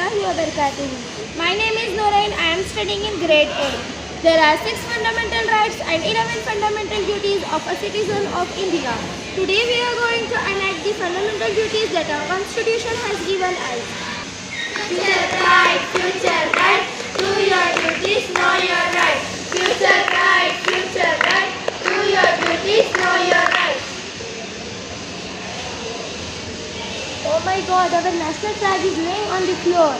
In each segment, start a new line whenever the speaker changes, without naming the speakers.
warahmatullahi wabarakatuh. My name is Noora and I am studying in grade 8. There are 6 fundamental rights and 11 fundamental duties of a citizen of India. Today we are going to enact the fundamental duties that our constitution has given us. Future right, do your duties, know your rights. Future right, do your duties, know your rights. Oh my God, our national flag is laying on the floor.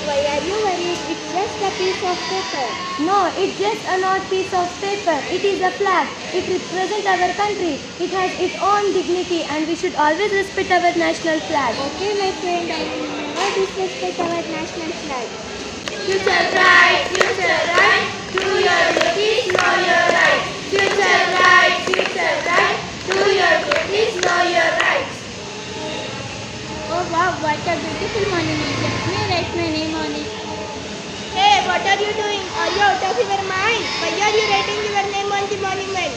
Why are you worried? It's just a piece of paper. No, it's just an odd piece of paper. It is a flag. It represents our country. It has its own dignity and we should always respect our national flag. Okay, my friend, I will never disrespect our national flag. Future right, do your duties, know your rights. Future right, do your duties, know your rights. Oh wow, what a beautiful monument. Let me write my name on it.
Hey, what are you doing? Are you out of your mind? Why are you writing your name on the monument?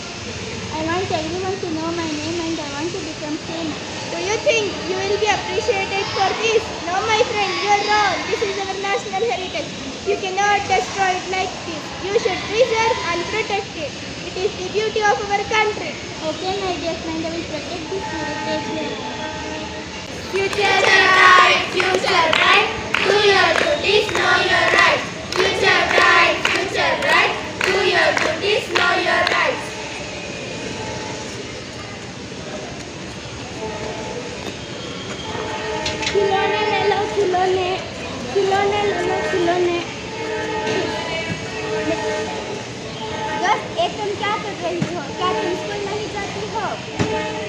I want everyone to know my name and I want to become famous.
Do you think you will be appreciated for this? No, my friend, you are wrong. This is our national heritage. You cannot destroy it like this. You should preserve and protect it. It is the beauty of our country.
Okay, my dear friend, I will protect this heritage.
Future right, do your duties, know your rights. Future right, do your duties, know your rights.
खिलौने ले लो खिलौने, खिलौने ले लो खिलौने। दोस्त, तुम क्या कर रही हो? क्या तुम स्कूल नहीं जाती हो?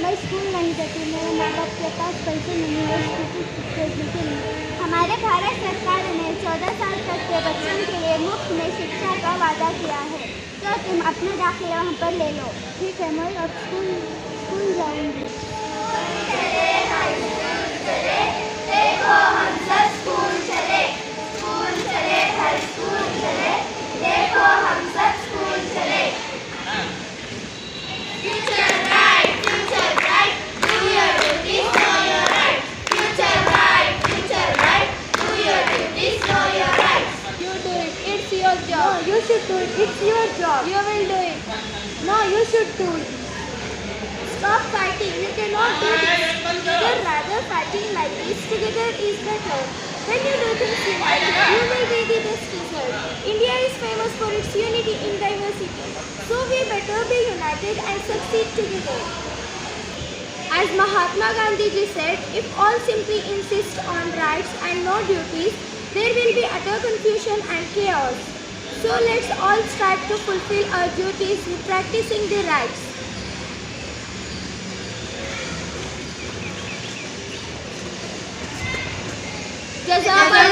मैं स्कूल नहीं जाती, मेरे माँ बाप के पास पैसे नहीं है स्कूल भेजने के लिए। हमारे भारत सरकार ने 14 साल तक के बच्चों के लिए मुफ्त में शिक्षा का वादा किया है, तो तुम अपना दाखिला वहाँ पर ले लो। ठीक है, मैं अब स्कूल जाऊँगी।
देखो हम सब स्कूल चले, हर स्कूल चले। देखो हम सब स्कूल चले। Future right, do your duties, know your rights. Future right, do your duties, know your rights.
You do it, it's your job. No, you should do it, it's your job. You will do it. No, you should do it. Stop fighting, you cannot do this. You'd rather fighting like this together is better. When you do things united, you will be the best result. India is famous for its unity in diversity. So we better be united and succeed together. As Mahatma Gandhi ji said, if all simply insist on rights and no duties, there will be utter confusion and chaos. So let's all strive to fulfill our duties with practicing the rights.
Jazakallah.